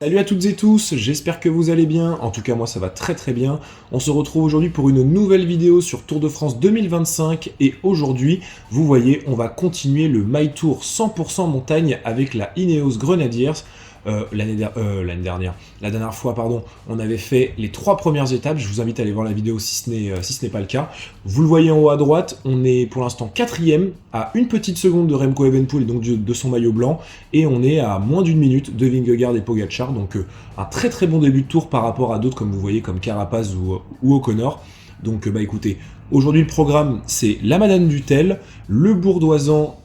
Salut à toutes et tous, j'espère que vous allez bien, en tout cas moi ça va très très bien. On se retrouve aujourd'hui pour une nouvelle vidéo sur Tour de France 2025 et aujourd'hui, vous voyez, on va continuer le My Tour 100% montagne avec la Ineos Grenadiers. L'année dernière, la dernière fois, pardon, on avait fait les 3 premières étapes. Je vous invite à aller voir la vidéo si ce n'est pas le cas. Vous le voyez en haut à droite, on est pour l'instant 4ème, à une petite seconde de Remco Evenepoel et donc de son maillot blanc, et on est à moins d'une minute de Vingegaard et Pogacar, donc un très très bon début de tour par rapport à d'autres comme vous voyez, comme Carapaz ou O'Connor. Donc bah écoutez, aujourd'hui le programme c'est la Madone du Tel, le Bourdoisan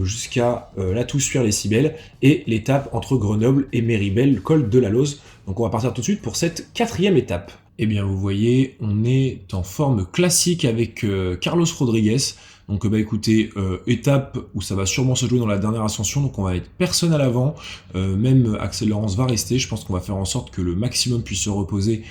jusqu'à la Toussuire-les-Cibelles et l'étape entre Grenoble et Méribel, le col de la Lose. Donc on va partir tout de suite pour cette 4ème étape. Eh bien vous voyez, on est en forme classique avec Carlos Rodriguez. Donc bah écoutez, étape où ça va sûrement se jouer dans la dernière ascension, donc on va être personne à l'avant, même Axel Laurence va rester, je pense qu'on va faire en sorte que le maximum puisse se reposer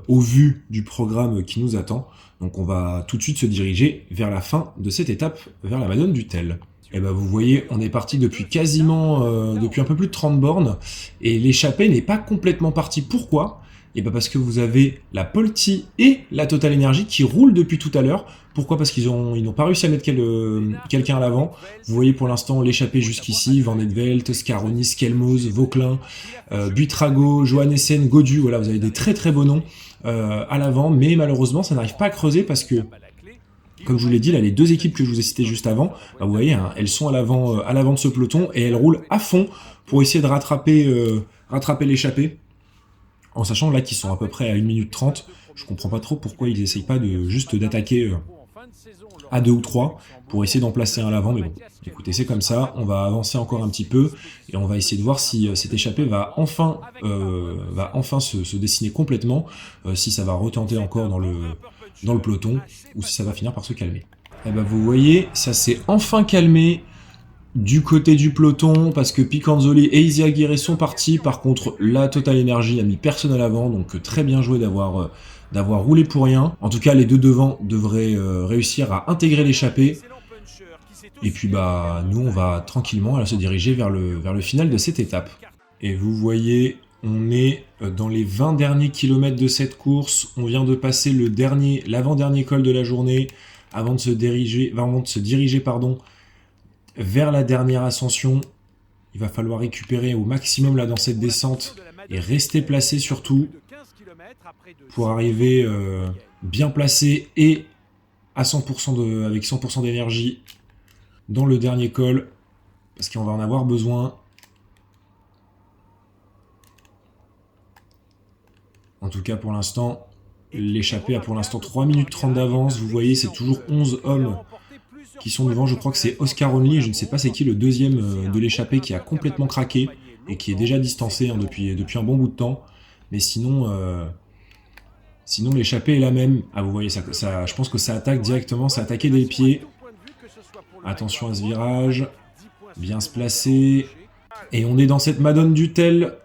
au vu du programme qui nous attend. Donc on va tout de suite se diriger vers la fin de cette étape, vers la Madone du Tel. Et ben vous voyez, on est parti depuis depuis un peu plus de 30 bornes, et l'échappée n'est pas complètement partie. Pourquoi ? Et ben parce que vous avez la Polti et la Total Energy qui roulent depuis tout à l'heure. Pourquoi ? Parce qu'ils n'ont pas réussi à mettre quelqu'un à l'avant. Vous voyez pour l'instant l'échappée jusqu'ici, Van Edvelt, Scaroni, Skelmos, Vauclin, Buitrago, Johannessen, Godu, voilà, vous avez des très très beaux noms à l'avant, mais malheureusement ça n'arrive pas à creuser parce que, comme je vous l'ai dit, là, les deux équipes que je vous ai citées juste avant, bah, vous voyez, hein, elles sont à l'avant de ce peloton et elles roulent à fond pour essayer de rattraper l'échappée. En sachant là qu'ils sont à peu près à 1 minute 30, je comprends pas trop pourquoi ils essayent pas de juste d'attaquer à 2 ou 3 pour essayer d'en placer un à l'avant, mais bon, écoutez, c'est comme ça, on va avancer encore un petit peu et on va essayer de voir si cette échappée va enfin se dessiner complètement, si ça va retenter encore dans le peloton ou si ça va finir par se calmer. Et ben vous voyez, ça s'est enfin calmé du côté du peloton, parce que Picanzoli et Izagirre sont partis. Par contre, la Total Energy n'a mis personne à l'avant, donc très bien joué d'avoir roulé pour rien. En tout cas, les deux devant devraient réussir à intégrer l'échappée. Et puis bah nous, on va tranquillement se diriger vers le final de cette étape. Et vous voyez, on est dans les 20 derniers kilomètres de cette course. On vient de passer l'avant-dernier col de la journée, avant de se diriger vers la dernière ascension. Il va falloir récupérer au maximum là dans cette descente et rester placé surtout pour arriver bien placé et à 100% avec 100% d'énergie dans le dernier col, parce qu'on va en avoir besoin. En tout cas pour l'instant, l'échappée a pour l'instant 3 minutes 30 d'avance. Vous voyez, c'est toujours 11 hommes qui sont devant. Je crois que c'est Oscar Only, et je ne sais pas c'est qui le deuxième de l'échappée qui a complètement craqué et qui est déjà distancé depuis un bon bout de temps. Mais sinon l'échappée est la même. Ah vous voyez, je pense que ça attaque directement, ça a attaqué des pieds. Attention à ce virage, bien se placer. Et on est dans cette Madone du Tel,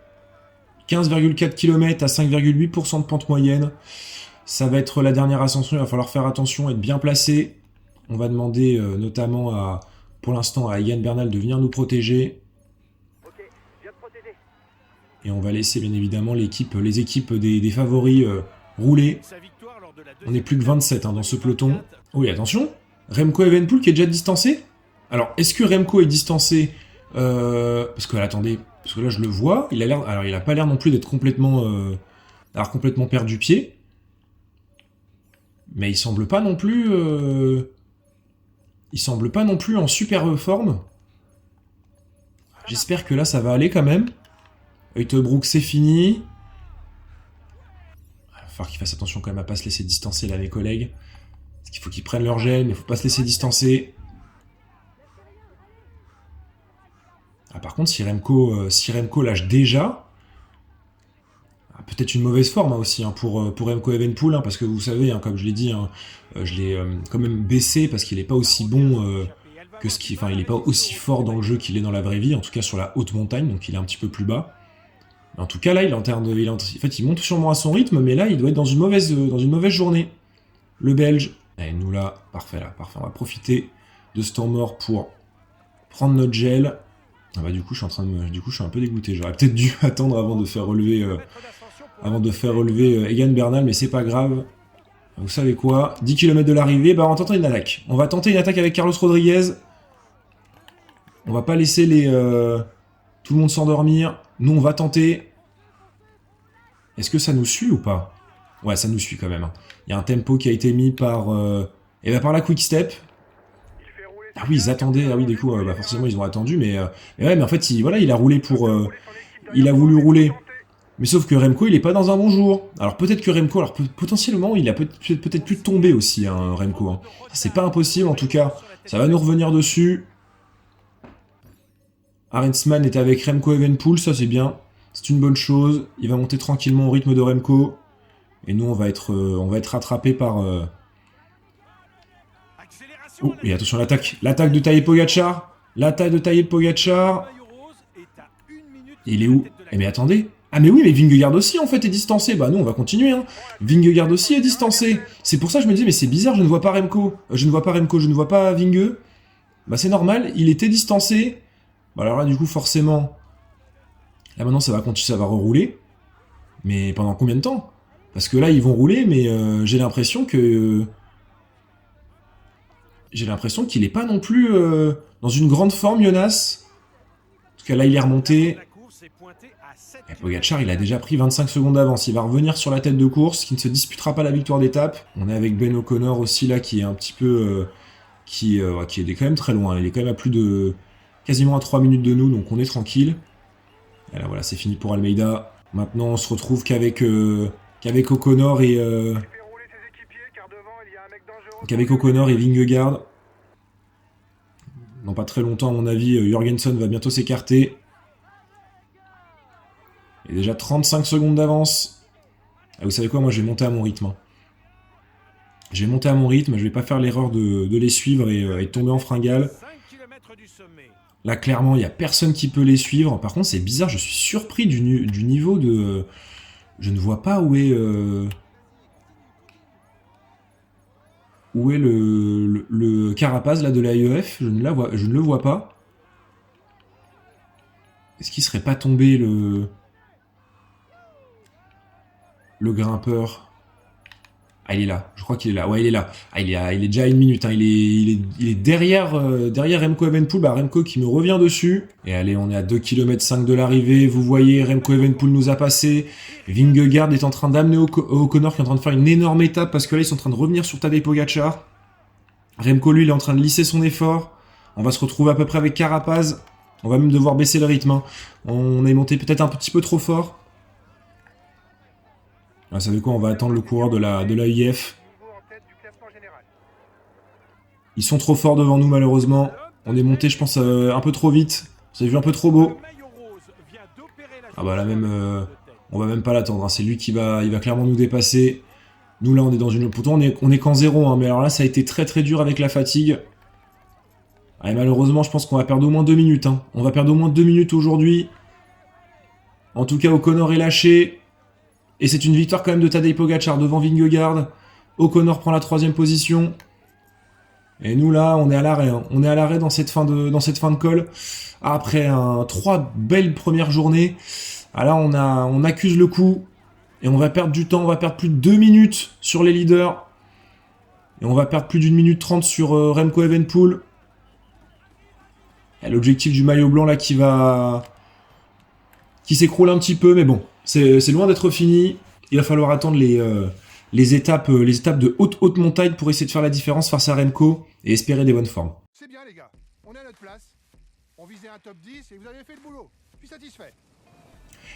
15,4 km à 5,8% de pente moyenne. Ça va être la dernière ascension, il va falloir faire attention, être bien placé. On va demander notamment pour l'instant à Yann Bernal de venir nous protéger. Et on va laisser bien évidemment les équipes des favoris rouler. On est plus que 27 dans ce peloton. Oui, attention, Remco Evenepoel qui est déjà distancé. Alors, est-ce que Remco est distancé parce que, attendez, parce que là je le vois, il a pas l'air non plus d'être complètement perdu pied. Mais il semble pas non plus en super forme. J'espère que là ça va aller quand même. Uitebrooks c'est fini. Il va falloir qu'il fasse attention quand même à pas se laisser distancer là les collègues. Parce qu'il faut qu'ils prennent leur gel, mais il faut pas se laisser distancer. Ah, par contre, si Remco lâche déjà, peut-être une mauvaise forme aussi pour Remco Evenepoel, parce que vous savez, comme je l'ai dit, je l'ai quand même baissé parce qu'il n'est pas aussi bon il n'est pas aussi fort dans le jeu qu'il est dans la vraie vie, en tout cas sur la haute montagne, donc il est un petit peu plus bas. Mais en tout cas là, il monte sûrement à son rythme, mais là il doit être dans une mauvaise journée. Le Belge, et nous là, parfait, on va profiter de ce temps mort pour prendre notre gel. Ah bah du coup, je suis en train de du coup, je suis un peu dégoûté. J'aurais peut-être dû attendre avant de faire relever, Egan Bernal, mais c'est pas grave. Vous savez quoi? 10 km de l'arrivée, bah on va tenter une attaque. On va tenter une attaque avec Carlos Rodriguez. On va pas laisser tout le monde s'endormir. Nous, on va tenter. Est-ce que ça nous suit ou pas? Ouais, ça nous suit quand même. Il y a un tempo qui a été mis par, par la Quick Step. Ah oui, ils attendaient. Ah oui, du coup, bah forcément, ils ont attendu. Mais ouais, mais en fait, il a roulé pour... il a voulu rouler. Mais sauf que Remco, il est pas dans un bon jour. Alors peut-être que Remco, potentiellement, il a peut-être pu tomber aussi, hein, Remco. Hein. C'est pas impossible, en tout cas. Ça va nous revenir dessus. Arensman est avec Remco Evenepoel, ça c'est bien. C'est une bonne chose. Il va monter tranquillement au rythme de Remco. Et nous, on va être rattrapé par... Oh, et attention à l'attaque. L'attaque de Tadej Pogačar. L'attaque de Tadej Pogačar. Il est où? Eh mais attendez. Ah mais oui, mais Vingegaard aussi en fait est distancé. Bah nous on va continuer. Hein. Vingegaard aussi est distancé. C'est pour ça que je me disais mais c'est bizarre, je ne vois pas Remco. Je ne vois pas Vinge. Bah c'est normal, il était distancé. Bah alors là du coup forcément... Là maintenant ça va continuer, ça va rerouler. Mais pendant combien de temps? Parce que là ils vont rouler mais j'ai l'impression que... J'ai l'impression qu'il est pas non plus dans une grande forme Jonas. En tout cas là il est remonté. Et Pogačar, il a déjà pris 25 secondes d'avance. Il va revenir sur la tête de course, qui ne se disputera pas la victoire d'étape. On est avec Ben O'Connor aussi, là, qui est un petit peu... qui est quand même très loin. Il est quand même à plus de... quasiment à 3 minutes de nous, donc on est tranquille. Et là, voilà, c'est fini pour Almeida. Maintenant, on se retrouve qu'avec O'Connor et... qu'avec O'Connor et Vingegaard. Dans pas très longtemps, à mon avis, Jorgensen va bientôt s'écarter. Il y a déjà 35 secondes d'avance. Ah, vous savez quoi, moi je vais monter à mon rythme. Hein. Je vais monter à mon rythme, je vais pas faire l'erreur de les suivre et tomber en fringale. Là clairement, il n'y a personne qui peut les suivre. Par contre, c'est bizarre, je suis surpris du niveau de... Je ne vois pas où est... Où est le carapace là, de l'AEF. Je ne le vois pas. Est-ce qu'il serait pas tombé le grimpeur? Ah, il est là. Je crois qu'il est là. Ouais, il est là. Ah, il est déjà à 1 minute. Hein. Il est derrière Remco Evenepoel. Bah, Remco qui me revient dessus. Et allez, on est à 2,5 km de l'arrivée. Vous voyez, Remco Evenepoel nous a passé. Vingegaard est en train d'amener O'Connor qui est en train de faire une énorme étape parce que là, ils sont en train de revenir sur Tadej Pogačar. Remco, lui, il est en train de lisser son effort. On va se retrouver à peu près avec Carapaz. On va même devoir baisser le rythme. Hein. On est monté peut-être un petit peu trop fort. Vous savez quoi, on va attendre le coureur de l'AIF. Ils sont trop forts devant nous malheureusement. On est monté je pense un peu trop vite. Vous avez vu un peu trop beau. Ah bah là même, on va même pas l'attendre. Hein. C'est lui il va clairement nous dépasser. Nous là on est dans une... Pourtant on est qu'en 0. Hein. Mais alors là ça a été très très dur avec la fatigue. Et malheureusement je pense qu'on va perdre au moins 2 minutes. Hein. On va perdre au moins 2 minutes aujourd'hui. En tout cas O'Connor est lâché. Et c'est une victoire quand même de Tadej Pogačar devant Vingegaard. O'Connor prend la 3e position. Et nous là, on est à l'arrêt. Hein. On est à l'arrêt dans cette fin de col. Après 3 belles premières journées. Ah là, on accuse le coup. Et on va perdre du temps. On va perdre plus de 2 minutes sur les leaders. Et on va perdre plus d'1 minute 30 sur Remco Evenepoel. Il y a l'objectif du maillot blanc là qui s'écroule un petit peu. Mais bon. C'est loin d'être fini. Il va falloir attendre les étapes de haute montagne pour essayer de faire la différence face à Remco et espérer des bonnes formes. C'est bien les gars, on est à notre place. On visait un top 10 et vous avez fait le boulot. Je suis satisfait.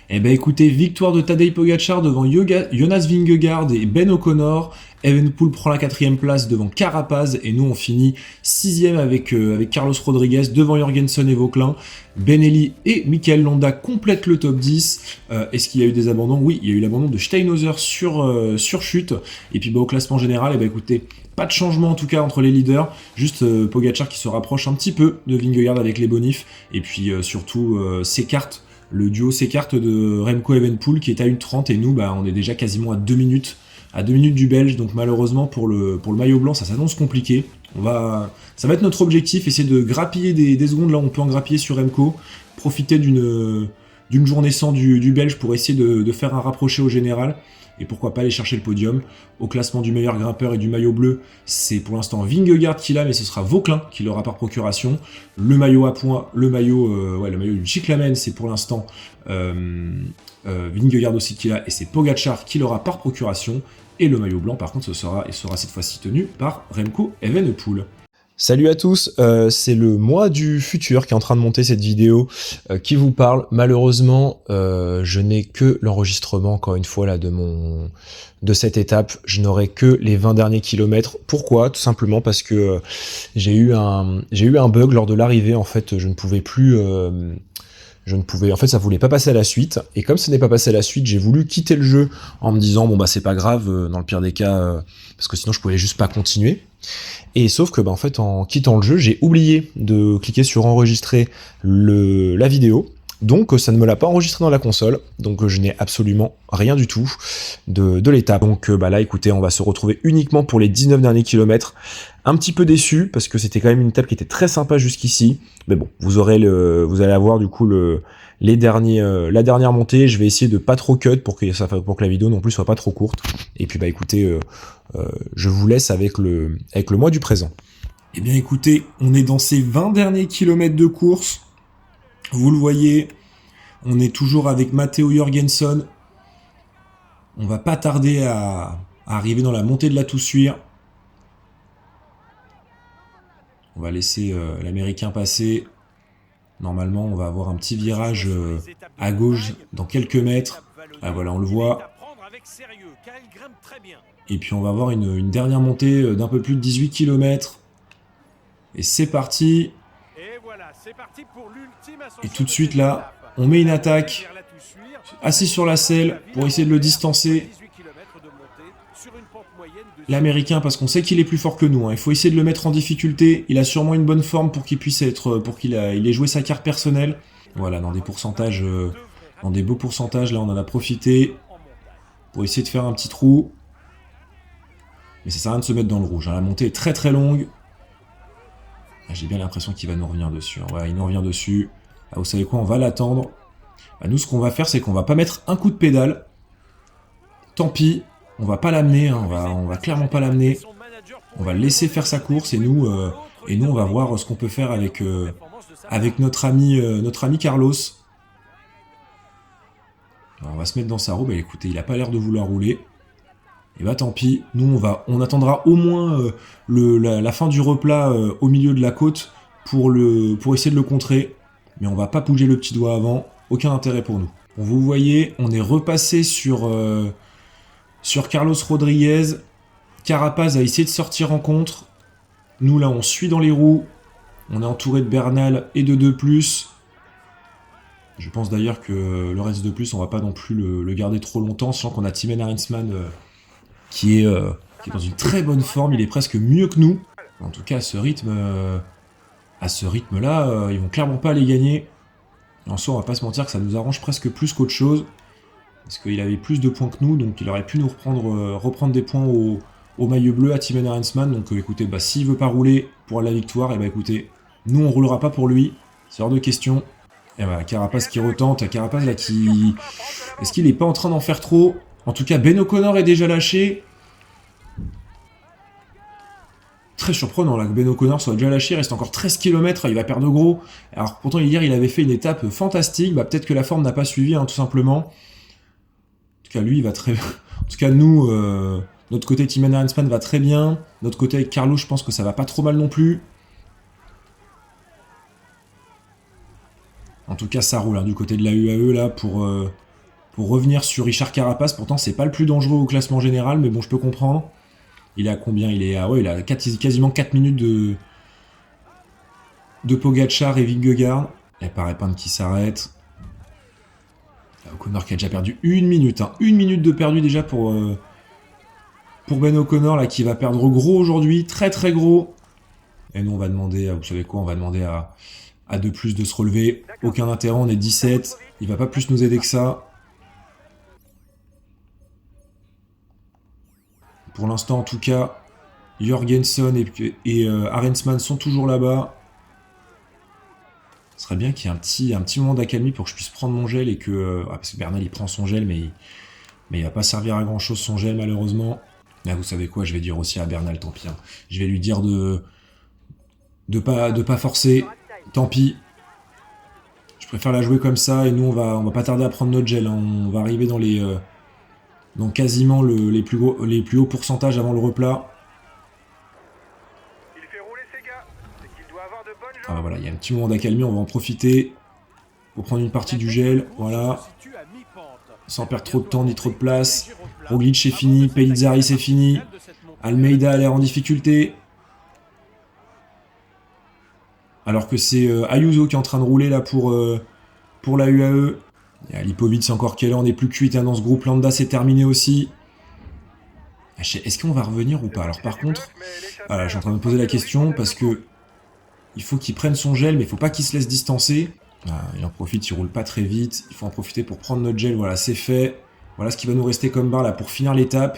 Eh ben écoutez, victoire de Tadej Pogačar devant Jonas Vingegaard et Ben O'Connor. Evenepoel prend la 4e place devant Carapaz et nous on finit 6e avec Carlos Rodriguez devant Jorgensen et Vauquelin. Benelli et Michael Landa complètent le top 10. Est-ce qu'il y a eu des abandons? Oui, il y a eu l'abandon de Steinhauser sur chute. Et puis au classement général, eh ben, écoutez, pas de changement en tout cas entre les leaders. Juste Pogačar qui se rapproche un petit peu de Vingegaard avec les bonifs. Et puis surtout s'écarte. Le duo s'écarte de Remco Evenepoel qui est à 1,30 et nous on est déjà quasiment à 2 minutes. À 2 minutes du Belge, donc malheureusement pour le maillot blanc ça s'annonce compliqué. Ça va être notre objectif, essayer de grappiller des secondes là où on peut en grappiller sur Remco. profiter d'une journée sans du Belge pour essayer de faire un rapproché au général. Et pourquoi pas aller chercher le podium. Au classement du meilleur grimpeur et du maillot bleu, c'est pour l'instant Vingegaard qui l'a, mais ce sera Vauclin qui l'aura par procuration. Le maillot à points, le maillot du Cyclamen, c'est pour l'instant Vingegaard aussi qui l'a, et c'est Pogacar qui l'aura par procuration. Et le maillot blanc, par contre, il sera cette fois-ci tenu par Remco Evenepoel. Salut à tous, c'est le moi du futur qui est en train de monter cette vidéo qui vous parle. Malheureusement, je n'ai que l'enregistrement, encore une fois, là, de cette étape. Je n'aurai que les 20 derniers kilomètres. Pourquoi? Tout simplement parce que j'ai eu un bug lors de l'arrivée. En fait, je ne pouvais plus... en fait, ça voulait pas passer à la suite, et comme ça n'est pas passé à la suite, j'ai voulu quitter le jeu en me disant bon bah c'est pas grave, dans le pire des cas, parce que sinon je pouvais juste pas continuer. Et sauf que en fait, en quittant le jeu, j'ai oublié de cliquer sur enregistrer la vidéo, donc ça ne me l'a pas enregistré dans la console, donc je n'ai absolument rien du tout de l'étape. Donc là écoutez, on va se retrouver uniquement pour les 19 derniers kilomètres. Un petit peu déçu parce que c'était quand même une étape qui était très sympa jusqu'ici, mais bon, vous allez avoir du coup la dernière montée. Je vais essayer de pas trop cut pour que la vidéo non plus soit pas trop courte. Et puis écoutez, je vous laisse avec le mois du présent. Eh bien écoutez, on est dans ces 20 derniers kilomètres de course. Vous le voyez, on est toujours avec Matteo Jorgensen. On va pas tarder à arriver dans la montée de la Toussuire. On va laisser l'Américain passer. Normalement, on va avoir un petit virage à gauche dans quelques mètres. Ah, voilà, on le voit. Et puis on va avoir une dernière montée d'un peu plus de 18 km. Et c'est parti. Et tout de suite là, on met une attaque. Assis sur la selle pour essayer de le distancer. L'Américain, parce qu'on sait qu'il est plus fort que nous, hein. Il faut essayer de le mettre en difficulté. Il a sûrement une bonne forme pour qu'il puisse il ait joué sa carte personnelle. Voilà, dans des pourcentages, dans des beaux pourcentages, là on en a profité pour essayer de faire un petit trou. Mais ça sert à rien de se mettre dans le rouge, hein. La montée est très très longue. Ah, j'ai bien l'impression qu'il va nous revenir dessus, hein. Ouais, il nous revient dessus. Ah, vous savez quoi, on va l'attendre. Nous, ce qu'on va faire, c'est qu'on va pas mettre un coup de pédale. Tant pis. On va pas l'amener, hein, on va clairement pas l'amener. On va le laisser faire sa course et nous on va voir ce qu'on peut faire avec notre ami Carlos. Alors, on va se mettre dans sa roue. Écoutez, il a pas l'air de vouloir rouler. Et tant pis. Nous on attendra au moins la fin du replat au milieu de la côte pour essayer de le contrer. Mais on va pas bouger le petit doigt avant. Aucun intérêt pour nous. Bon, vous voyez, on est repassé sur Carlos Rodriguez. Carapaz a essayé de sortir en contre. Nous, là, on suit dans les roues. On est entouré de Bernal et de 2+. Je pense d'ailleurs que le reste de plus, on va pas non plus le garder trop longtemps, sachant qu'on a Thymen Arensman qui est dans une très bonne forme. Il est presque mieux que nous. En tout cas, à ce rythme-là, ils vont clairement pas les gagner. En soi, on va pas se mentir que ça nous arrange presque plus qu'autre chose. Parce qu'il avait plus de points que nous, donc il aurait pu nous reprendre des points au maillot bleu à Thymen Arensman. Donc écoutez, s'il veut pas rouler pour la victoire, écoutez, nous on roulera pas pour lui, c'est hors de question. Et Carapaz qui retente, Carapaz là qui... Est-ce qu'il est pas en train d'en faire trop? En tout cas, Ben O'Connor est déjà lâché. Très surprenant là que Ben O'Connor soit déjà lâché, il reste encore 13 km, il va perdre gros. Alors pourtant hier il avait fait une étape fantastique, peut-être que la forme n'a pas suivi, hein, tout simplement. En tout cas lui il va très... En tout cas nous, notre côté Thymen Arensman va très bien, notre côté avec Carlo je pense que ça va pas trop mal non plus. En tout cas ça roule, hein, du côté de la UAE là pour revenir sur Richard Carapaz. Pourtant c'est pas le plus dangereux au classement général, mais bon je peux comprendre. Il est à combien? Il est à... Ouais, il a quasiment 4 minutes de Pogacar et Vingegaard. Il paraît pas qui s'arrête. O'Connor qui a déjà perdu 1 minute. Hein. 1 minute de perdu déjà pour Ben O'Connor là, qui va perdre gros aujourd'hui. Très très gros. Et nous on va demander, vous savez quoi, on va demander à 2+ de se relever. Aucun intérêt, on est 17. Il va pas plus nous aider que ça. Pour l'instant, en tout cas, Jorgensen et Arensman sont toujours là-bas. Ce serait bien qu'il y ait un petit moment d'accalmie pour que je puisse prendre mon gel et que... parce que Bernal, il prend son gel, mais il va pas servir à grand-chose, son gel, malheureusement. Là, vous savez quoi, je vais dire aussi à Bernal, tant pis. Hein. Je vais lui dire de pas forcer. Tant pis. Je préfère la jouer comme ça, et nous, on va pas tarder à prendre notre gel. Hein. On va arriver dans quasiment les plus hauts pourcentages avant le replat. Il fait rouler ses gars. C'est qu'il doit avoir de bonnes Ah jambes. voilà, il y a un petit moment d'accalmie, on va en profiter pour prendre une partie du gel, voilà, sans perdre trop de temps ni trop de place. Roglic c'est fini, Pellizzari c'est fini, Almeida a l'air en difficulté. Alors que c'est Ayuso qui est en train de rouler là pour la UAE. Il y a Lipovic encore qui est là, on n'est plus que 8 hein, dans ce groupe, Landa c'est terminé aussi. Est-ce qu'on va revenir ou pas? Alors par contre, voilà, je suis en train de me poser la question parce que il faut qu'il prenne son gel, mais il faut pas qu'il se laisse distancer. Ah, il en profite, il roule pas très vite. Il faut en profiter pour prendre notre gel. Voilà, c'est fait. Voilà ce qui va nous rester comme barre là pour finir l'étape.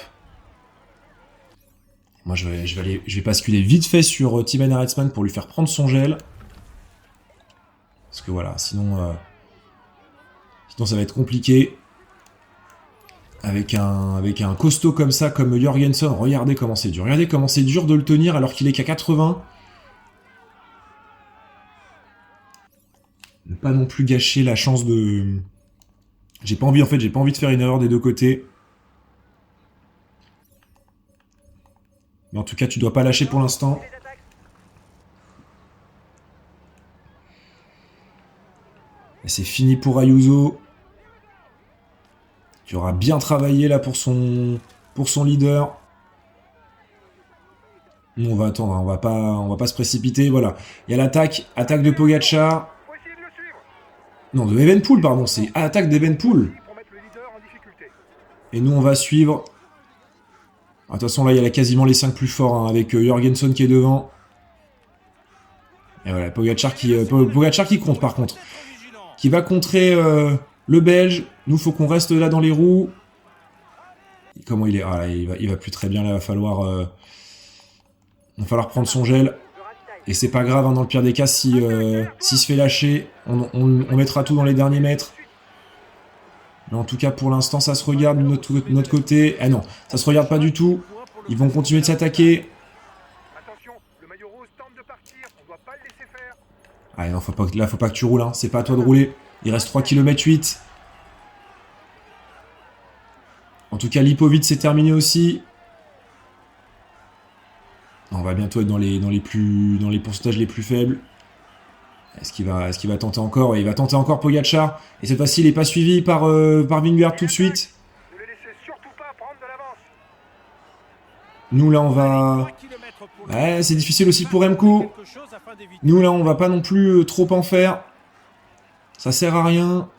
Moi, je vais basculer vite fait sur Thymen Arensman pour lui faire prendre son gel. Parce que voilà, sinon ça va être compliqué. Avec un costaud comme ça, comme Jorgensen, regardez comment c'est dur. Regardez comment c'est dur de le tenir alors qu'il est qu'à 80. Ne pas non plus gâcher la chance de... J'ai pas envie de faire une erreur des deux côtés. Mais en tout cas, tu dois pas lâcher pour l'instant. C'est fini pour Ayuso. Qui aura bien travaillé là pour son leader. Nous, on va attendre, hein, on va pas se précipiter, voilà. Il y a attaque de Pogacar. Non, de Evenepoel, pardon, c'est attaque d'Evenepoel. Et nous, on va suivre. De toute façon, là, il y a quasiment les 5 plus forts, hein, avec Jorgensen qui est devant. Et voilà, Pogacar qui compte, par contre. Qui va contrer le Belge. Nous, faut qu'on reste là dans les roues. Comment il est? Ah, là, il va plus très bien, là, il va falloir prendre son gel. Et c'est pas grave, hein, dans le pire des cas, s'il se fait lâcher, on mettra tout dans les derniers mètres. Mais en tout cas, pour l'instant, ça se regarde de notre côté. Ah non, ça se regarde pas du tout. Ils vont continuer de s'attaquer. Ah non, là, faut pas que tu roules, hein. C'est pas à toi de rouler. Il reste 3 km 8. En tout cas, Lipovic, c'est terminé aussi. On va bientôt être dans les pourcentages les plus faibles. Est-ce qu'il va tenter encore? Et il va tenter encore Pogacar. Et cette fois-ci, il n'est pas suivi par Vingegaard tout de suite. Nous, là, on va... Ouais, c'est difficile aussi pour Remco. Nous, là, on va pas non plus trop en faire. Ça sert à rien.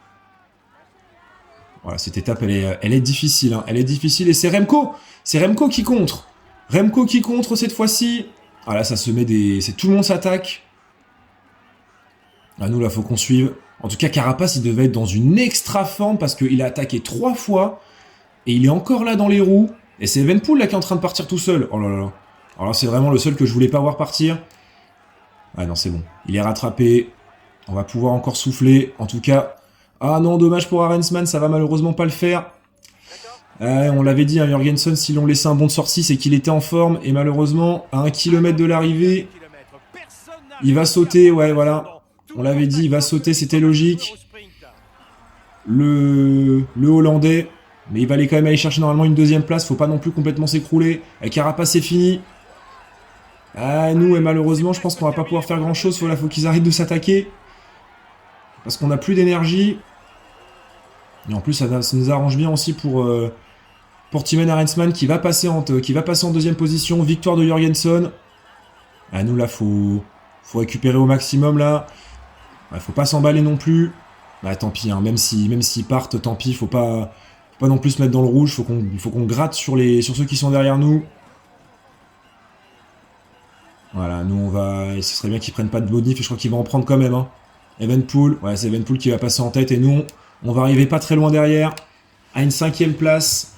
Voilà, cette étape, elle est difficile. Hein. Elle est difficile. Et c'est Remco. C'est Remco qui contre. Remco qui contre cette fois-ci. Ah là, ça se met des... Tout le monde s'attaque. Ah, nous, là, faut qu'on suive. En tout cas, Carapace, il devait être dans une extra forme parce qu'il a attaqué 3 fois. Et il est encore là dans les roues. Et c'est Evenepoel, là, qui est en train de partir tout seul. Oh là là. Alors là, c'est vraiment le seul que je voulais pas voir partir. Ah non, c'est bon. Il est rattrapé. On va pouvoir encore souffler. En tout cas... Ah non, dommage pour Arensman, ça va malheureusement pas le faire. On l'avait dit, hein, Jorgensen, si l'on laissait un bon de sortie, c'est qu'il était en forme. Et malheureusement, à 1 km de l'arrivée, il va sauter. Ouais, voilà. On l'avait dit, il va sauter, c'était logique. Le Hollandais. Mais il va quand même aller chercher normalement une deuxième place. Faut pas non plus complètement s'écrouler. Avec Carapace, c'est fini. Ah, nous, et malheureusement, je pense qu'on va pas pouvoir faire grand-chose. Faut qu'ils arrêtent de s'attaquer. Parce qu'on n'a plus d'énergie. Et en plus, ça nous arrange bien aussi pour Thymen Arensman qui va passer en deuxième position. Victoire de Jorgensen. Ah, nous, là, faut récupérer au maximum, là. Ouais, faut pas s'emballer non plus. Bah, tant pis, hein, même s'ils partent, tant pis. Faut pas non plus se mettre dans le rouge. Faut qu'on gratte sur ceux qui sont derrière nous. Voilà, nous, on va... Ce serait bien qu'ils prennent pas de bonif. Et je crois qu'ils vont en prendre quand même, hein. Evenepoel, ouais, c'est Evenepoel qui va passer en tête et nous, on va arriver pas très loin derrière, à une 5e place.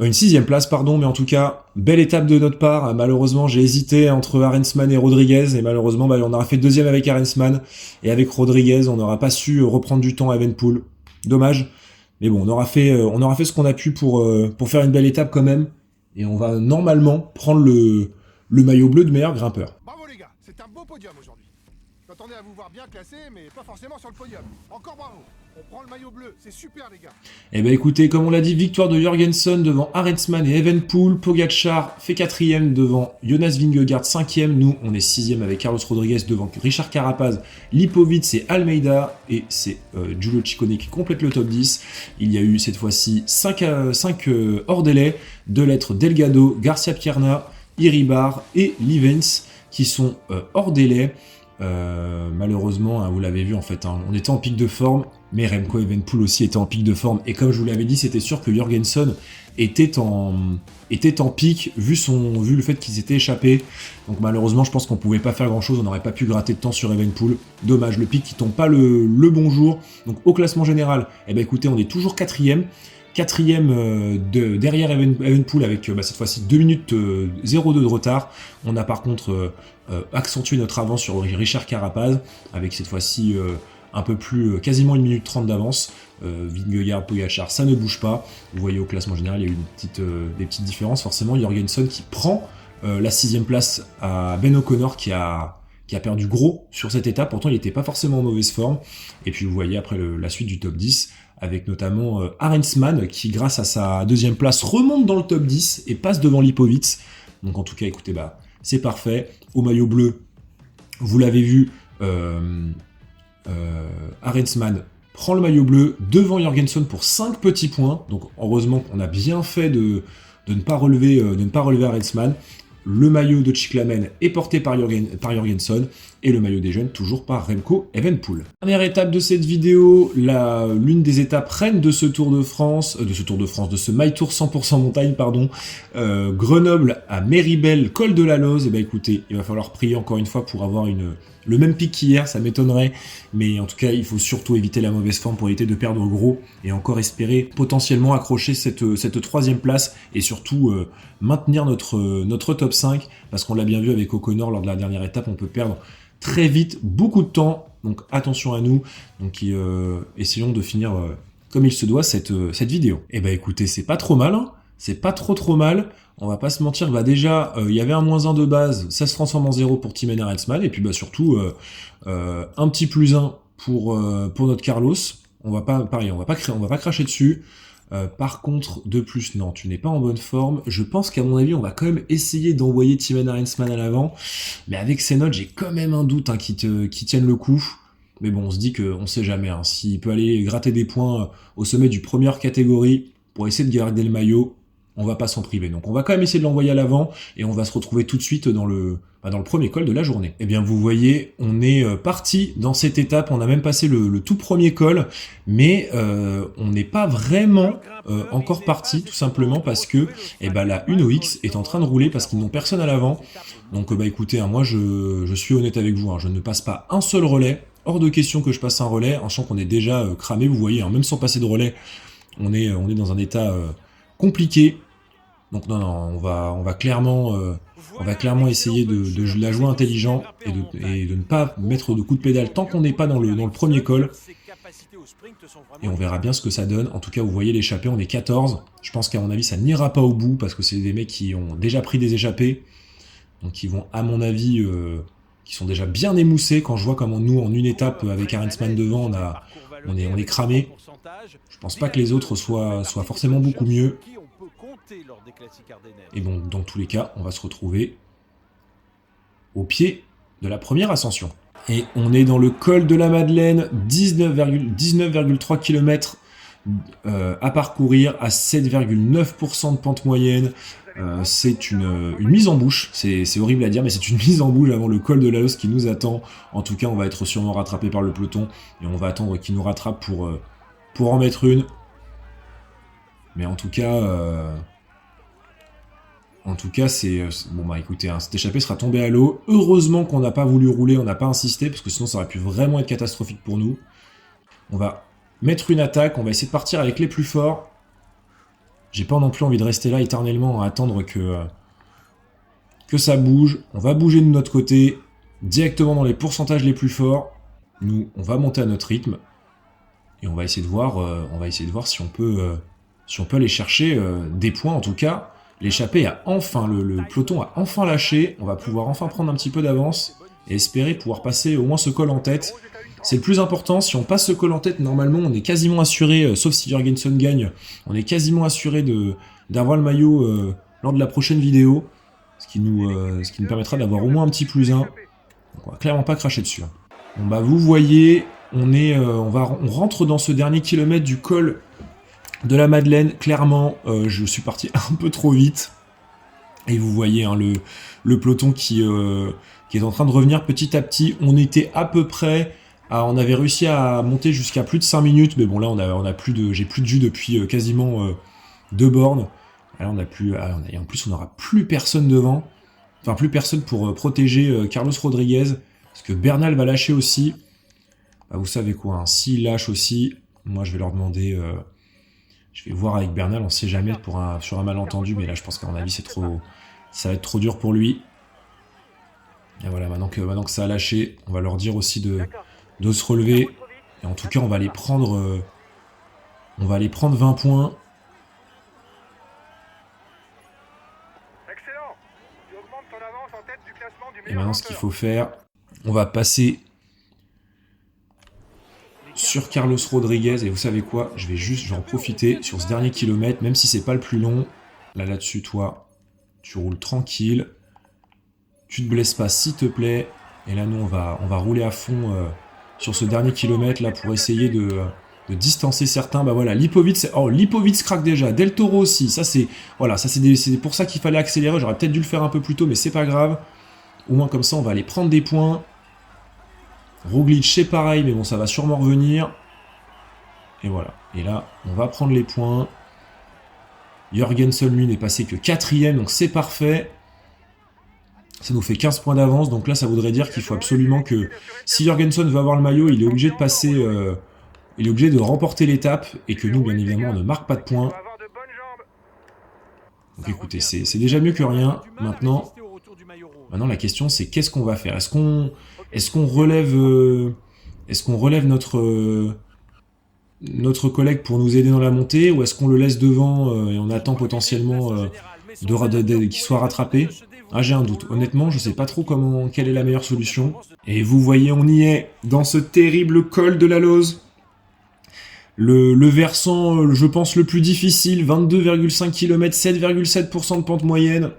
Une 6e place, pardon, mais en tout cas, belle étape de notre part. Malheureusement, j'ai hésité entre Arensman et Rodriguez, et malheureusement, on aura fait 2e avec Arensman, et avec Rodriguez, on n'aura pas su reprendre du temps à Evenepoel. Dommage. Mais bon, on aura fait ce qu'on a pu pour faire une belle étape quand même, et on va normalement prendre le maillot bleu de meilleur grimpeur. Bravo les gars, c'est un beau podium aujourd'hui. Je m'attendais à vous voir bien classé, mais pas forcément sur le podium. Encore bravo. On prend le maillot bleu, c'est super les gars. Eh ben écoutez, comme on l'a dit, victoire de Jorgensen devant Arensman et Evenepoel. Pogacar fait 4e devant Jonas Vingegaard 5e. Nous, on est 6e avec Carlos Rodriguez devant Richard Carapaz, Lipovic et Almeida. Et c'est Giulio Ciccone qui complète le top 10. Il y a eu cette fois-ci 5 hors délai, 2 lettres Delgado, Garcia Pierna, Iribar et Livens qui sont hors délai. Malheureusement, hein, vous l'avez vu en fait, hein, on était en pic de forme, mais Remco Evenepoel aussi était en pic de forme, et comme je vous l'avais dit, c'était sûr que Jorgensen était en pic, vu le fait qu'ils étaient échappés. Donc malheureusement, je pense qu'on pouvait pas faire grand chose, on n'aurait pas pu gratter de temps sur Evenepoel. Dommage, le pic qui tombe pas le bon jour. Donc au classement général, eh ben écoutez, on est toujours 4e. 4e derrière Evenepoel avec cette fois-ci 2 minutes 02 de retard. On a par contre accentué notre avance sur Richard Carapaz avec cette fois-ci un peu plus, quasiment 1 minute 30 d'avance. Vingegaard, Pogacar, ça ne bouge pas. Vous voyez au classement général, il y a eu des petites différences. Forcément, Jorgensen qui prend la 6e place à Ben O'Connor qui a perdu gros sur cette étape. Pourtant, il n'était pas forcément en mauvaise forme. Et puis vous voyez après la suite du top 10, avec notamment Arensman qui, grâce à sa 2e place, remonte dans le top 10 et passe devant Lipovic. Donc en tout cas, écoutez, c'est parfait. Au maillot bleu, vous l'avez vu, Arensman prend le maillot bleu devant Jorgensen pour 5 petits points. Donc heureusement qu'on a bien fait de ne pas relever Arensman. Le maillot de Cyclamen est porté par Jorgensen et le maillot des jeunes toujours par Remco Evenepoel. Dernière étape de cette vidéo, l'une des étapes reines de ce Tour de France, de ce My Tour 100% montagne, pardon, Grenoble à Méribel, col de la Loze. Et ben écoutez, il va falloir prier encore une fois pour avoir le même pic qu'hier, ça m'étonnerait, mais en tout cas il faut surtout éviter la mauvaise forme pour éviter de perdre gros et encore espérer potentiellement accrocher cette 3e place et surtout maintenir notre top 5, parce qu'on l'a bien vu avec O'Connor lors de la dernière étape, on peut perdre très vite beaucoup de temps, donc attention à nous. Donc essayons de finir comme il se doit cette vidéo. Et bah écoutez, c'est pas trop mal, hein, c'est pas trop mal. On va pas se mentir, déjà, il y avait un -1 de base, ça se transforme en 0 pour Thymen Arensman, et puis surtout, un petit +1 pour notre Carlos. On va pas cracher dessus. Par contre, de plus, non, tu n'es pas en bonne forme. Je pense qu'à mon avis, on va quand même essayer d'envoyer Thymen Arensman à l'avant, mais avec ces notes, j'ai quand même un doute qui tienne le coup. Mais bon, on se dit qu'on sait jamais, hein, s'il peut aller gratter des points au sommet du première catégorie pour essayer de garder le maillot, on va pas s'en priver. Donc on va quand même essayer de l'envoyer à l'avant et on va se retrouver tout de suite dans le premier col de la journée. Et bien vous voyez, on est parti dans cette étape, on a même passé le tout premier col, mais on n'est pas vraiment encore parti, tout simplement parce que la Uno X est en train de rouler parce qu'ils n'ont personne à l'avant. Donc écoutez, hein, moi je suis honnête avec vous, hein, je ne passe pas un seul relais, hors de question que je passe un relais, en sachant qu'on est déjà cramé, vous voyez, hein, même sans passer de relais, on est dans un état compliqué. Donc non, on va clairement essayer de la jouer intelligent et de ne pas mettre de coups de pédale tant qu'on n'est pas dans le premier col. Et on verra bien ce que ça donne. En tout cas, vous voyez l'échappée, on est 14. Je pense qu'à mon avis, ça n'ira pas au bout parce que c'est des mecs qui ont déjà pris des échappées. Donc ils vont, à mon avis, qui sont déjà bien émoussés. Quand je vois comment nous, en une étape, avec Arensman devant, on est cramé. Je pense pas que les autres soient forcément beaucoup mieux. Et donc, dans tous les cas, on va se retrouver au pied de la première ascension. Et on est dans le col de la Madeleine, 19,3 km à parcourir, à 7,9% de pente moyenne. C'est une mise en bouche, c'est horrible à dire, mais c'est une mise en bouche avant le col de la Loze qui nous attend. En tout cas, on va être sûrement rattrapé par le peloton, et on va attendre qu'il nous rattrape pour en mettre une. Mais en tout cas, c'est... Bon écoutez, hein, cette échappée sera tombée à l'eau. Heureusement qu'on n'a pas voulu rouler, on n'a pas insisté, parce que sinon ça aurait pu vraiment être catastrophique pour nous. On va mettre une attaque, on va essayer de partir avec les plus forts. J'ai pas non plus envie de rester là éternellement à attendre que ça bouge. On va bouger de notre côté, directement dans les pourcentages les plus forts. Nous, on va monter à notre rythme. Et on va essayer de voir, si on peut aller chercher des points en tout cas. L'échappée a enfin, le peloton a enfin lâché. On va pouvoir enfin prendre un petit peu d'avance et espérer pouvoir passer au moins ce col en tête. C'est le plus important. Si on passe ce col en tête, normalement, on est quasiment assuré, sauf si Jorgensen gagne, on est quasiment assuré d'avoir le maillot lors de la prochaine vidéo. Ce qui nous permettra d'avoir au moins un petit +1. Donc on va clairement pas cracher dessus. Bon bah vous voyez, on rentre dans ce dernier kilomètre du col de la Madeleine. Clairement, je suis parti un peu trop vite. Et vous voyez hein, le peloton qui est en train de revenir petit à petit. On était à peu près, on avait réussi à monter jusqu'à plus de 5 minutes. Mais bon là, j'ai plus de jus depuis quasiment 2 bornes. Là, et en plus, on n'aura plus personne devant. Enfin, plus personne pour protéger Carlos Rodriguez. Parce que Bernal va lâcher aussi. Bah, vous savez quoi, hein, s'il lâche aussi, moi je vais leur demander... je vais voir avec Bernal, on sait jamais sur un malentendu. Mais là, je pense qu'à mon avis, ça va être trop dur pour lui. Et voilà, maintenant que ça a lâché, on va leur dire aussi de se relever. Et en tout cas, on va aller prendre 20 points. Et maintenant, ce qu'il faut faire, on va passer sur Carlos Rodriguez. Et vous savez quoi, je vais en profiter sur ce dernier kilomètre, même si c'est pas le plus long. Là-dessus, toi, tu roules tranquille. Tu te blesses pas, s'il te plaît. Et là, nous, on va rouler à fond sur ce dernier kilomètre là pour essayer de distancer certains. Bah voilà, Lipovic craque déjà. Del Toro aussi. Ça, c'est pour ça qu'il fallait accélérer. J'aurais peut-être dû le faire un peu plus tôt, mais c'est pas grave. Au moins, comme ça, on va aller prendre des points. Roglic, c'est pareil, mais bon, ça va sûrement revenir. Et voilà. Et là, on va prendre les points. Jorgensen, lui, n'est passé que 4ème, donc c'est parfait. Ça nous fait 15 points d'avance, donc là, ça voudrait dire qu'il faut absolument que... Si Jorgensen veut avoir le maillot, il est obligé de passer... il est obligé de remporter l'étape, et que nous, bien évidemment, on ne marque pas de points. Donc écoutez, c'est déjà mieux que rien. Maintenant, la question, c'est qu'est-ce qu'on va faire? Est-ce qu'on relève notre collègue pour nous aider dans la montée, ou est-ce qu'on le laisse devant et on attend potentiellement qu'il soit rattrapé? Ah, j'ai un doute. Honnêtement, je sais pas trop quelle est la meilleure solution. Et vous voyez, on y est, dans ce terrible col de la Lose. Le versant, je pense, le plus difficile, 22,5 km, 7,7% de pente moyenne.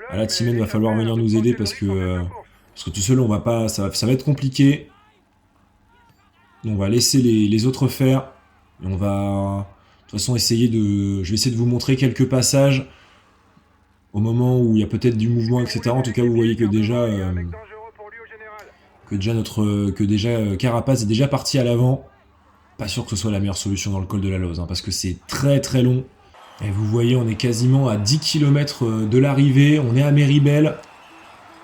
Ah, là, Timen va falloir venir nous aider parce que tout seul, on va pas, ça va être compliqué. On va laisser les autres faire. Et on va, de toute façon, je vais essayer de vous montrer quelques passages au moment où il y a peut-être du mouvement, etc. En tout cas, vous voyez que déjà, Carapaz est déjà parti à l'avant. Pas sûr que ce soit la meilleure solution dans le col de la Lose, hein, parce que c'est très très long. Et vous voyez, on est quasiment à 10 km de l'arrivée, on est à Méribel.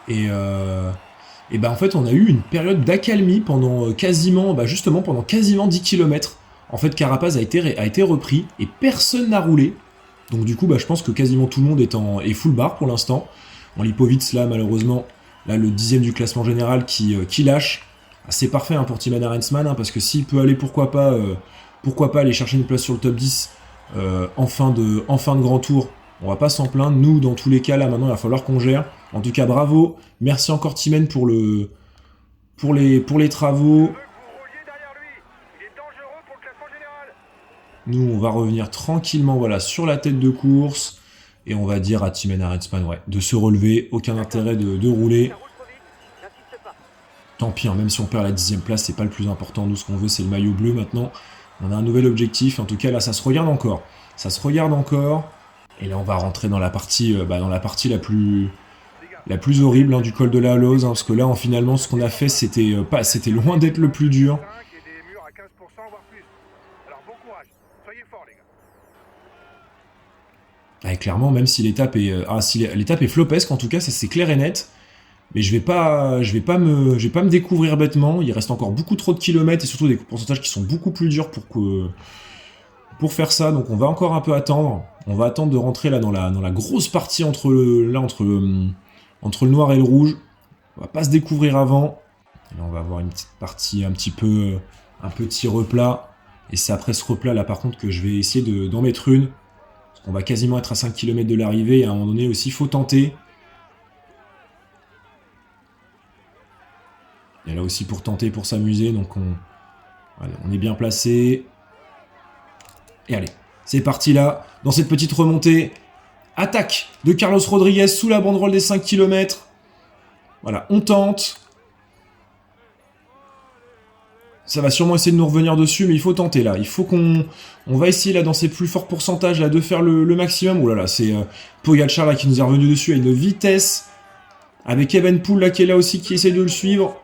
Et ben en fait, on a eu une période d'accalmie pendant quasiment 10 km. En fait, Carapaz a été repris et personne n'a roulé. Donc du coup, je pense que quasiment tout le monde est full bar pour l'instant. Bon, Lipovic, là, malheureusement, là, le 10ème du classement général qui lâche. C'est parfait hein, pour Timman Arensman, hein, parce que s'il peut aller, pourquoi pas aller chercher une place sur le top 10 en fin de grand tour, on va pas s'en plaindre. Nous, dans tous les cas, là, maintenant, il va falloir qu'on gère. En tout cas, bravo. Merci encore, Timman, pour les travaux. Nous, on va revenir tranquillement voilà, sur la tête de course. Et on va dire à Timman Arensman de se relever. Aucun intérêt de rouler. Tant pis, hein, même si on perd la 10ème place, c'est pas le plus important. Nous, ce qu'on veut, c'est le maillot bleu maintenant. On a un nouvel objectif. En tout cas, là, ça se regarde encore. Ça se regarde encore. Et là, on va rentrer dans la partie, la plus horrible hein, du col de la Lose. Hein, parce que là, finalement, ce qu'on a fait, c'était loin d'être le plus dur. Et clairement, même si l'étape est flopesque, en tout cas, ça c'est clair et net. Mais je vais pas me découvrir bêtement. Il reste encore beaucoup trop de kilomètres et surtout des pourcentages qui sont beaucoup plus durs pour faire ça. Donc on va encore un peu attendre. On va attendre de rentrer là dans la grosse partie entre le noir et le rouge. On va pas se découvrir avant. Et là on va avoir une petite partie un petit replat. Et c'est après ce replat là par contre que je vais essayer d'en mettre une. Parce qu'on va quasiment être à 5 km de l'arrivée. Et à un moment donné aussi, il faut tenter. Et là aussi pour tenter, pour s'amuser. Donc on est bien placé. Et allez, c'est parti là. Dans cette petite remontée. Attaque de Carlos Rodriguez sous la banderole des 5 km. Voilà, on tente. Ça va sûrement essayer de nous revenir dessus, mais il faut tenter là. Il faut qu'on va essayer là dans ces plus forts pourcentages là de faire le maximum. Oh là là, c'est Pogačar là qui nous est revenu dessus à une vitesse. Avec Evenepoel là qui est là aussi, qui essaie de le suivre.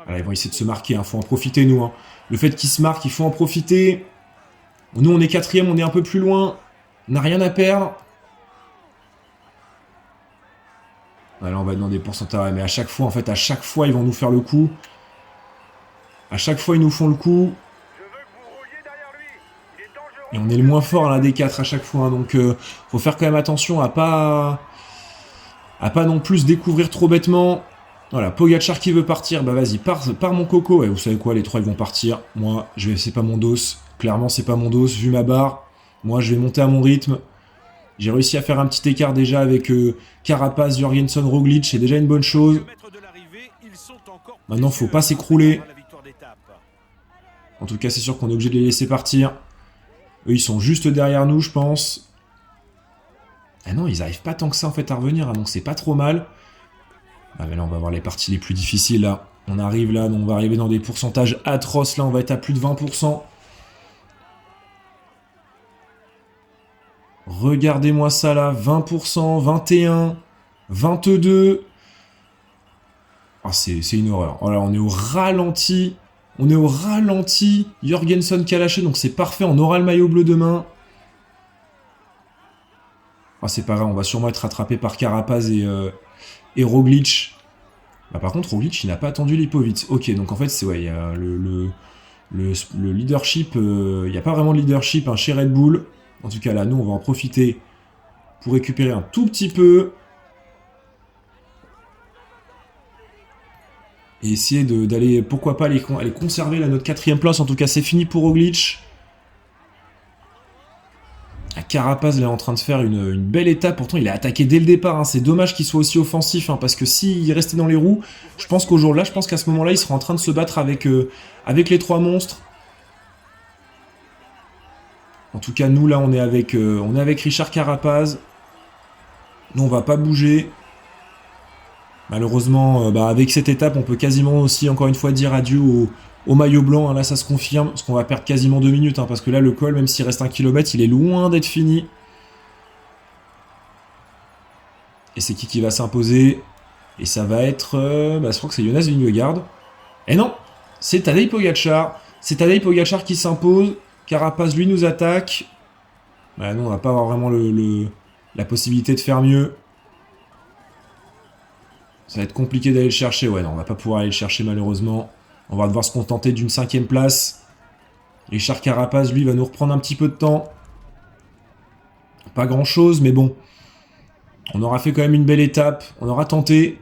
Voilà, ils vont essayer de se marquer, il faut en profiter nous. Hein. Le fait qu'ils se marquent, il faut en profiter. Nous on est 4ème, on est un peu plus loin. On n'a rien à perdre. Voilà, on va demander pourcentage, mais à chaque fois, en fait, ils vont nous faire le coup. À chaque fois, ils nous font le coup. Et on est le moins fort à la D4 à chaque fois. Hein, donc, faut faire quand même attention à pas non plus se découvrir trop bêtement. Voilà, Pogačar qui veut partir. Bah vas-y, pars mon coco. Ouais, vous savez quoi, les trois, ils vont partir. Moi, c'est pas mon dos. Clairement, c'est pas mon dos. Vu ma barre, moi, je vais monter à mon rythme. J'ai réussi à faire un petit écart déjà avec Carapaz, Jorgensen, Roglic. C'est déjà une bonne chose. Maintenant, faut pas s'écrouler. En tout cas, c'est sûr qu'on est obligé de les laisser partir. Eux, ils sont juste derrière nous, je pense. Ah non, ils arrivent pas tant que ça, en fait, à revenir. Hein, donc, c'est pas trop mal. Ah, mais là, on va voir les parties les plus difficiles, là. On arrive là, donc on va arriver dans des pourcentages atroces. Là, on va être à plus de 20%. Regardez-moi ça, là. 20%, 21, 22. Ah, c'est une horreur. Voilà, on est au ralenti. On est au ralenti. Jorgensen qui a lâché, donc c'est parfait. On aura le maillot bleu demain. Ah, c'est pas grave, on va sûrement être rattrapé par Carapaz et Roglic. Bah, par contre, Roglic, il n'a pas attendu Lipovic. Ok, donc en fait, c'est ouais, il y a le leadership. Il n'y a pas vraiment de leadership hein, chez Red Bull. En tout cas, là, nous, on va en profiter pour récupérer un tout petit peu. Et essayer d'aller, pourquoi pas, aller conserver là, notre 4ème place. En tout cas, c'est fini pour Roglic. Carapaz, là, est en train de faire une belle étape. Pourtant, il a attaqué dès le départ. Hein. C'est dommage qu'il soit aussi offensif. Hein, parce que s'il restait dans les roues, je pense qu'à ce moment-là, il sera en train de se battre avec les trois monstres. En tout cas, nous, là, on est avec Richard Carapaz. Nous, on va pas bouger. Malheureusement, avec cette étape, on peut quasiment aussi, encore une fois, dire adieu au maillot blanc. Hein, là, ça se confirme, parce qu'on va perdre quasiment 2 minutes. Hein, parce que là, le col, même s'il reste 1 km, il est loin d'être fini. Et c'est qui va s'imposer? Et ça va être... je crois que c'est Jonas Vingegaard. Et non, c'est Tadej Pogačar. C'est Tadej Pogačar qui s'impose. Carapaz, lui, nous attaque. Bah, non, on va pas avoir vraiment la possibilité de faire mieux. Ça va être compliqué d'aller le chercher. Ouais, non, on va pas pouvoir aller le chercher, malheureusement. On va devoir se contenter d'une 5ème place. Richard Carapaz, lui, va nous reprendre un petit peu de temps. Pas grand-chose, mais bon. On aura fait quand même une belle étape. On aura tenté.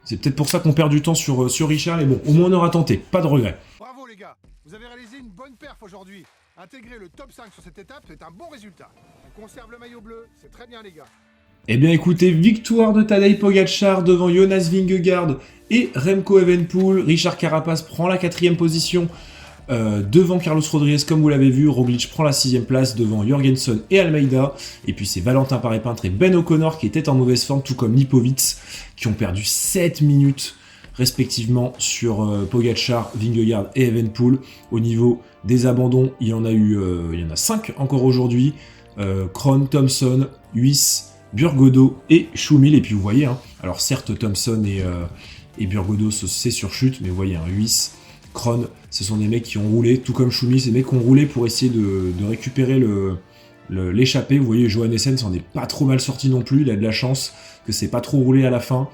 C'est peut-être pour ça qu'on perd du temps sur Richard, mais bon, au moins on aura tenté. Pas de regret. Bravo les gars, vous avez réalisé une bonne perf aujourd'hui. Intégrer le top 5 sur cette étape, c'est un bon résultat. On conserve le maillot bleu, c'est très bien les gars. Eh bien écoutez, victoire de Tadej Pogačar devant Jonas Vingegaard et Remco Evenepoel. Richard Carapaz prend la 4ème position devant Carlos Rodriguez, comme vous l'avez vu. Roglic prend la 6ème place devant Jorgensen et Almeida. Et puis c'est Valentin Paré-Peintre et Ben O'Connor qui étaient en mauvaise forme, tout comme Lipovic, qui ont perdu 7 minutes respectivement sur Pogačar, Vingegaard et Evenepoel. Au niveau des abandons, il y en a 5 encore aujourd'hui. Krohn, Thompson, Huis, Burgodo et Schumil. Et puis vous voyez, hein, alors certes Thompson et Burgodo c'est sur chute, mais vous voyez, hein, Huis, Krohn, ce sont des mecs qui ont roulé, tout comme Schumil, ces mecs qui ont roulé pour essayer de récupérer l'échappée. Vous voyez, Johan Essen s'en est pas trop mal sorti non plus, il a de la chance que c'est pas trop roulé à la fin.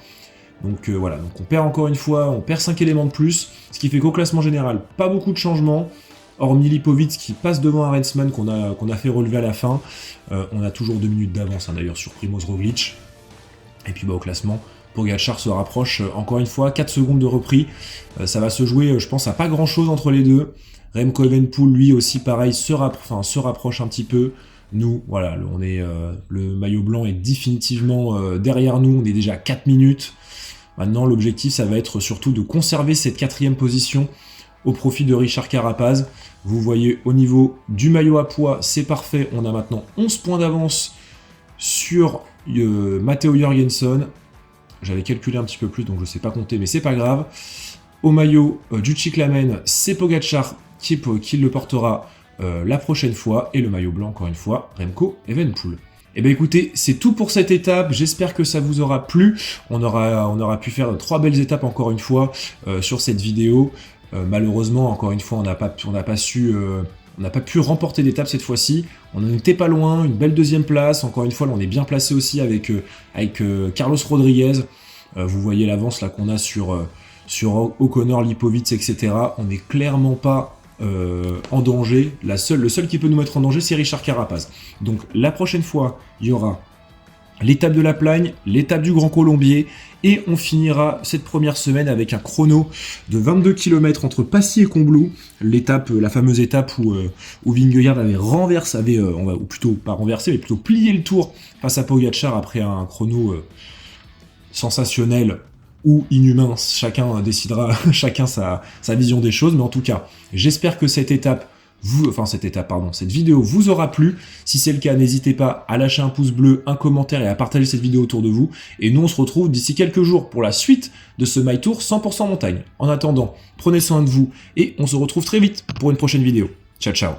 Donc voilà, donc on perd encore une fois, on perd 5 éléments de plus, ce qui fait qu'au classement général, pas beaucoup de changements. Hormis Lipovic qui passe devant Arensman qu'on a fait relever à la fin. On a toujours 2 minutes d'avance, hein, d'ailleurs, sur Primoz Roglic. Et puis au classement, Pogačar se rapproche, encore une fois, 4 secondes de repris. Ça va se jouer, je pense, à pas grand-chose entre les deux. Remco Evenepoel, lui aussi, pareil, se rapproche un petit peu. Nous, voilà, le maillot blanc est définitivement derrière nous, on est déjà à 4 minutes. Maintenant, l'objectif, ça va être surtout de conserver cette 4e position au profit de Richard Carapaz. Vous voyez, au niveau du maillot à poids, c'est parfait. On a maintenant 11 points d'avance sur Matteo Jorgensen. J'avais calculé un petit peu plus, donc je ne sais pas compter, mais c'est pas grave. Au maillot du Cyclamen, c'est Pogačar qui le portera la prochaine fois. Et le maillot blanc, encore une fois, Remco Evenepoel. Et bien écoutez, c'est tout pour cette étape, j'espère que ça vous aura plu. On aura pu faire 3 belles étapes encore une fois sur cette vidéo. Malheureusement, encore une fois, on n'a pas pu remporter d'étape cette fois-ci. On n'en était pas loin, une belle 2e place. Encore une fois, là, on est bien placé aussi avec Carlos Rodriguez. Vous voyez l'avance là qu'on a sur O'Connor, Lipovic, etc. On n'est clairement pas en danger. Le seul qui peut nous mettre en danger, c'est Richard Carapaz. Donc la prochaine fois, il y aura l'étape de la Plagne, l'étape du Grand Colombier, et on finira cette première semaine avec un chrono de 22 km entre Passy et Combloux, la fameuse étape où Vingegaard avait ou plutôt pas renversé, mais plutôt plié le tour face à Pogačar après un chrono sensationnel ou inhumain, chacun décidera, chacun sa vision des choses, mais en tout cas, j'espère que cette vidéo vous aura plu. Si c'est le cas, n'hésitez pas à lâcher un pouce bleu, un commentaire et à partager cette vidéo autour de vous. Et nous, on se retrouve d'ici quelques jours pour la suite de ce My Tour 100% montagne. En attendant, prenez soin de vous et on se retrouve très vite pour une prochaine vidéo. Ciao, ciao.